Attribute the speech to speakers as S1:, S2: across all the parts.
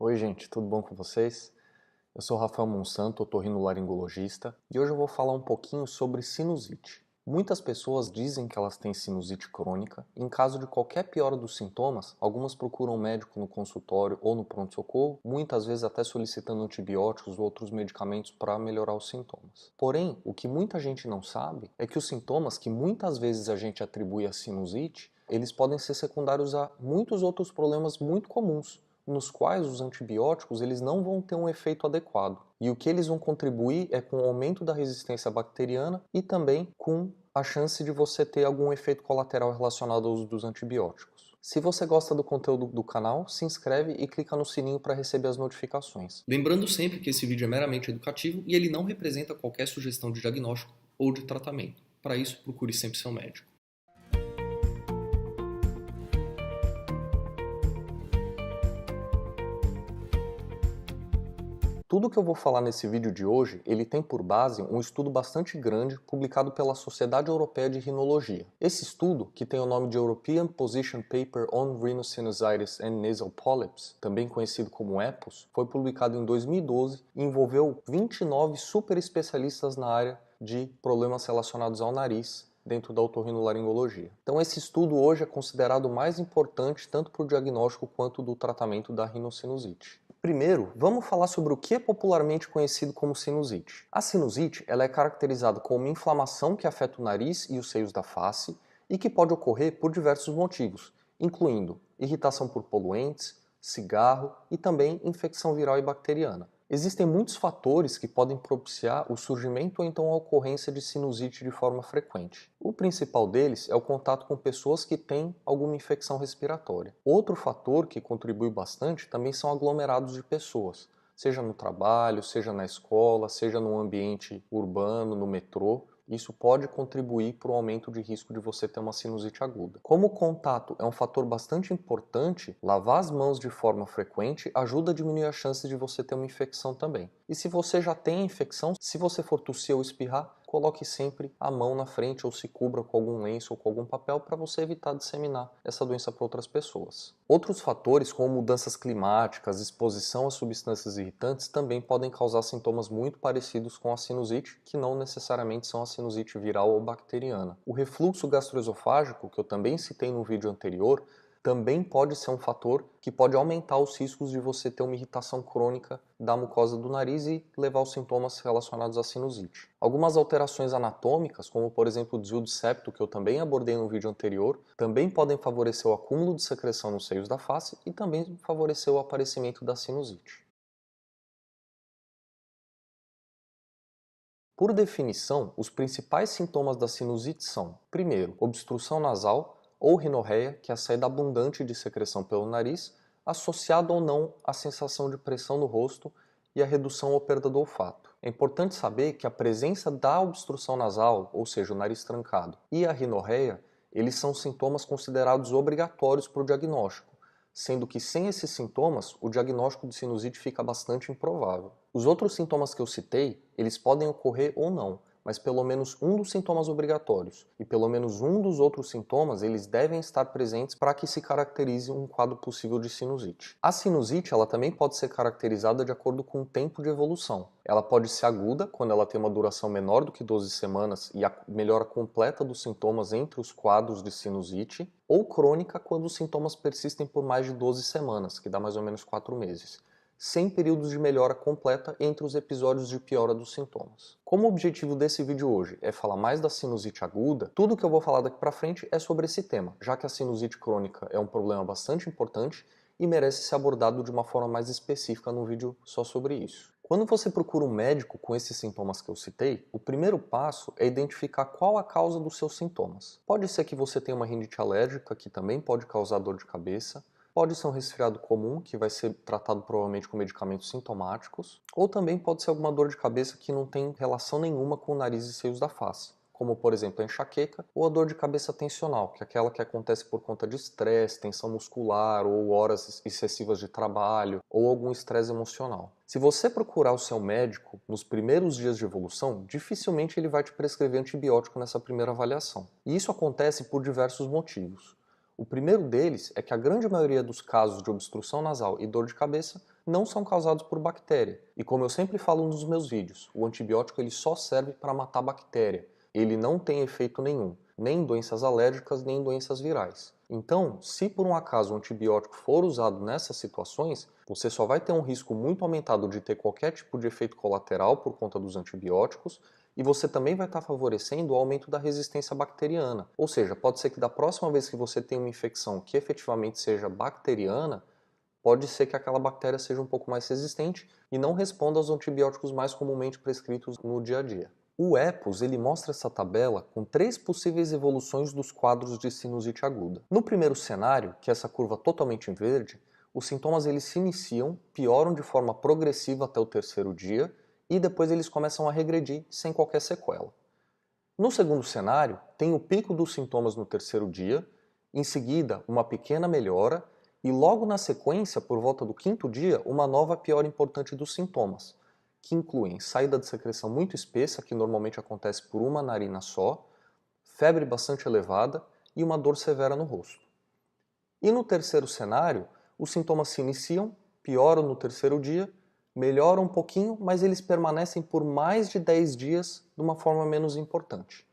S1: Oi gente, tudo bom com vocês? Eu sou Rafael Monsanto, otorrinolaringologista, e hoje eu vou falar um pouquinho sobre sinusite. Muitas pessoas dizem que elas têm sinusite crônica, e em caso de qualquer piora dos sintomas, algumas procuram um médico no consultório ou no pronto-socorro, muitas vezes até solicitando antibióticos ou outros medicamentos para melhorar os sintomas. Porém, o que muita gente não sabe é que os sintomas que muitas vezes a gente atribui à sinusite, eles podem ser secundários a muitos outros problemas muito comuns, nos quais os antibióticos eles não vão ter um efeito adequado. E o que eles vão contribuir é com o aumento da resistência bacteriana e também com a chance de você ter algum efeito colateral relacionado ao uso dos antibióticos. Se você gosta do conteúdo do canal, se inscreve e clica no sininho para receber as notificações.
S2: Lembrando sempre que esse vídeo é meramente educativo e ele não representa qualquer sugestão de diagnóstico ou de tratamento. Para isso, procure sempre seu médico.
S1: Tudo que eu vou falar nesse vídeo de hoje, ele tem por base um estudo bastante grande publicado pela Sociedade Europeia de Rinologia. Esse estudo, que tem o nome de European Position Paper on Rhinosinusitis and Nasal Polyps, também conhecido como EPOS, foi publicado em 2012 e envolveu 29 super especialistas na área de problemas relacionados ao nariz, dentro da otorrinolaringologia. Então esse estudo hoje é considerado o mais importante tanto para o diagnóstico quanto do tratamento da rinocinusite. Primeiro, vamos falar sobre o que é popularmente conhecido como sinusite. A sinusite ela é caracterizada como uma inflamação que afeta o nariz e os seios da face e que pode ocorrer por diversos motivos, incluindo irritação por poluentes, cigarro e também infecção viral e bacteriana. Existem muitos fatores que podem propiciar o surgimento ou então a ocorrência de sinusite de forma frequente. O principal deles é o contato com pessoas que têm alguma infecção respiratória. Outro fator que contribui bastante também são aglomerados de pessoas, seja no trabalho, seja na escola, seja no ambiente urbano, no metrô. Isso pode contribuir para o aumento de risco de você ter uma sinusite aguda. Como o contato é um fator bastante importante, lavar as mãos de forma frequente ajuda a diminuir a chance de você ter uma infecção também. E se você já tem a infecção, se você for tossir ou espirrar, coloque sempre a mão na frente ou se cubra com algum lenço ou com algum papel para você evitar disseminar essa doença para outras pessoas. Outros fatores, como mudanças climáticas, exposição a substâncias irritantes, também podem causar sintomas muito parecidos com a sinusite, que não necessariamente são a sinusite viral ou bacteriana. O refluxo gastroesofágico, que eu também citei no vídeo anterior, também pode ser um fator que pode aumentar os riscos de você ter uma irritação crônica da mucosa do nariz e levar aos sintomas relacionados à sinusite. Algumas alterações anatômicas, como por exemplo o desvio do septo, que eu também abordei no vídeo anterior, também podem favorecer o acúmulo de secreção nos seios da face e também favorecer o aparecimento da sinusite. Por definição, os principais sintomas da sinusite são, primeiro, obstrução nasal ou rinorreia, que é a saída abundante de secreção pelo nariz, associado ou não à sensação de pressão no rosto e à redução ou perda do olfato. É importante saber que a presença da obstrução nasal, ou seja, o nariz trancado, e a rinorreia, eles são sintomas considerados obrigatórios para o diagnóstico, sendo que sem esses sintomas, o diagnóstico de sinusite fica bastante improvável. Os outros sintomas que eu citei, eles podem ocorrer ou não, mas pelo menos um dos sintomas obrigatórios e pelo menos um dos outros sintomas, eles devem estar presentes para que se caracterize um quadro possível de sinusite. A sinusite, ela também pode ser caracterizada de acordo com o tempo de evolução. Ela pode ser aguda, quando ela tem uma duração menor do que 12 semanas e a melhora completa dos sintomas entre os quadros de sinusite, ou crônica, quando os sintomas persistem por mais de 12 semanas, que dá mais ou menos 4 meses, sem períodos de melhora completa entre os episódios de piora dos sintomas. Como o objetivo desse vídeo hoje é falar mais da sinusite aguda, tudo que eu vou falar daqui para frente é sobre esse tema, já que a sinusite crônica é um problema bastante importante e merece ser abordado de uma forma mais específica num vídeo só sobre isso. Quando você procura um médico com esses sintomas que eu citei, o primeiro passo é identificar qual a causa dos seus sintomas. Pode ser que você tenha uma rinite alérgica, que também pode causar dor de cabeça, pode ser um resfriado comum, que vai ser tratado provavelmente com medicamentos sintomáticos, ou também pode ser alguma dor de cabeça que não tem relação nenhuma com o nariz e seios da face, como por exemplo a enxaqueca ou a dor de cabeça tensional, que é aquela que acontece por conta de estresse, tensão muscular ou horas excessivas de trabalho ou algum estresse emocional. Se você procurar o seu médico nos primeiros dias de evolução, dificilmente ele vai te prescrever antibiótico nessa primeira avaliação. E isso acontece por diversos motivos. O primeiro deles é que a grande maioria dos casos de obstrução nasal e dor de cabeça não são causados por bactéria. E como eu sempre falo nos meus vídeos, o antibiótico ele só serve para matar bactéria. Ele não tem efeito nenhum, nem em doenças alérgicas, nem em doenças virais. Então, se por um acaso o antibiótico for usado nessas situações, você só vai ter um risco muito aumentado de ter qualquer tipo de efeito colateral por conta dos antibióticos, e você também vai estar favorecendo o aumento da resistência bacteriana. Ou seja, pode ser que da próxima vez que você tem uma infecção que efetivamente seja bacteriana, pode ser que aquela bactéria seja um pouco mais resistente e não responda aos antibióticos mais comumente prescritos no dia a dia. O EPOS ele mostra essa tabela com 3 possíveis evoluções dos quadros de sinusite aguda. No primeiro cenário, que é essa curva totalmente em verde, os sintomas eles se iniciam, pioram de forma progressiva até o terceiro dia e depois eles começam a regredir sem qualquer sequela. No segundo cenário, tem o pico dos sintomas no terceiro dia, em seguida uma pequena melhora e logo na sequência, por volta do quinto dia, uma nova piora importante dos sintomas, que incluem saída de secreção muito espessa, que normalmente acontece por uma narina só, febre bastante elevada e uma dor severa no rosto. E no terceiro cenário, os sintomas se iniciam, pioram no terceiro dia, melhoram um pouquinho, mas eles permanecem por mais de 10 dias de uma forma menos importante.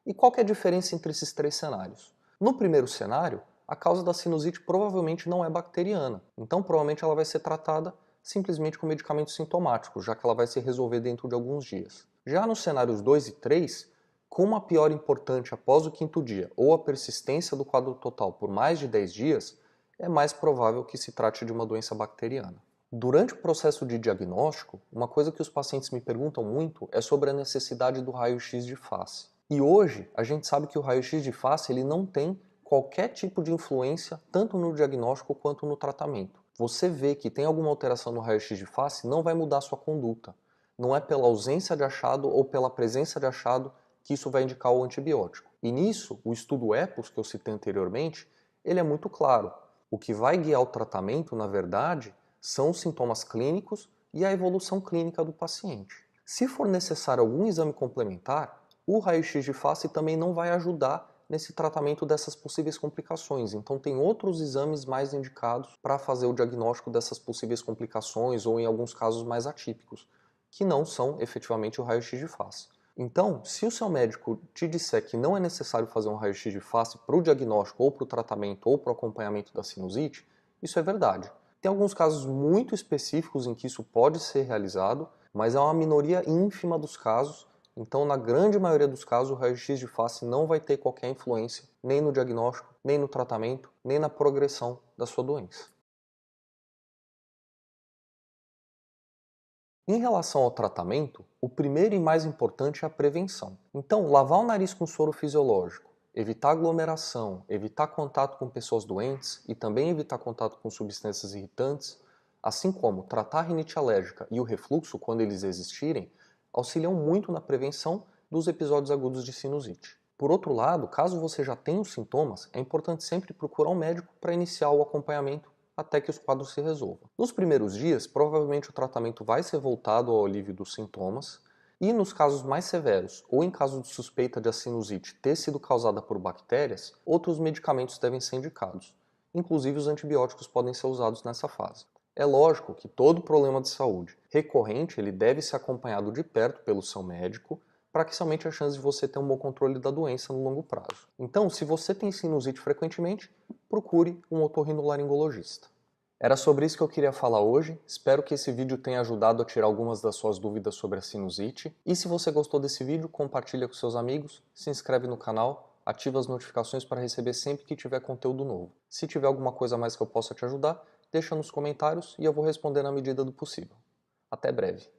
S1: E qual que é a diferença entre esses 3 cenários? No primeiro cenário, a causa da sinusite provavelmente não é bacteriana, então provavelmente ela vai ser tratada simplesmente com medicamentos sintomáticos, já que ela vai se resolver dentro de alguns dias. Já nos cenários 2 e 3, com uma piora importante após o quinto dia ou a persistência do quadro total por mais de 10 dias, é mais provável que se trate de uma doença bacteriana. Durante o processo de diagnóstico, uma coisa que os pacientes me perguntam muito é sobre a necessidade do raio-x de face. E hoje, a gente sabe que o raio-x de face ele não tem qualquer tipo de influência tanto no diagnóstico quanto no tratamento. Você vê que tem alguma alteração no raio-x de face, não vai mudar a sua conduta. Não é pela ausência de achado ou pela presença de achado que isso vai indicar o antibiótico. E nisso, o estudo EPOS, que eu citei anteriormente, ele é muito claro. O que vai guiar o tratamento, na verdade, são os sintomas clínicos e a evolução clínica do paciente. Se for necessário algum exame complementar, o raio-x de face também não vai ajudar nesse tratamento dessas possíveis complicações. Então tem outros exames mais indicados para fazer o diagnóstico dessas possíveis complicações ou em alguns casos mais atípicos, que não são efetivamente o raio-x de face. Então, se o seu médico te disser que não é necessário fazer um raio-x de face para o diagnóstico ou para o tratamento ou para o acompanhamento da sinusite, isso é verdade. Tem alguns casos muito específicos em que isso pode ser realizado, mas é uma minoria ínfima dos casos. Então, na grande maioria dos casos, o raio-x de face não vai ter qualquer influência nem no diagnóstico, nem no tratamento, nem na progressão da sua doença. Em relação ao tratamento, o primeiro e mais importante é a prevenção. Então, lavar o nariz com soro fisiológico, evitar aglomeração, evitar contato com pessoas doentes e também evitar contato com substâncias irritantes, assim como tratar a rinite alérgica e o refluxo quando eles existirem, auxiliam muito na prevenção dos episódios agudos de sinusite. Por outro lado, caso você já tenha os sintomas, é importante sempre procurar um médico para iniciar o acompanhamento até que os quadros se resolvam. Nos primeiros dias, provavelmente o tratamento vai ser voltado ao alívio dos sintomas, e nos casos mais severos, ou em caso de suspeita de a sinusite ter sido causada por bactérias, outros medicamentos devem ser indicados. Inclusive os antibióticos podem ser usados nessa fase. É lógico que todo problema de saúde recorrente ele deve ser acompanhado de perto pelo seu médico para que se aumente a chance de você ter um bom controle da doença no longo prazo. Então, se você tem sinusite frequentemente, procure um otorrinolaringologista. Era sobre isso que eu queria falar hoje. Espero que esse vídeo tenha ajudado a tirar algumas das suas dúvidas sobre a sinusite. E se você gostou desse vídeo, compartilha com seus amigos, se inscreve no canal, ativa as notificações para receber sempre que tiver conteúdo novo. Se tiver alguma coisa a mais que eu possa te ajudar, deixa nos comentários e eu vou responder na medida do possível. Até breve!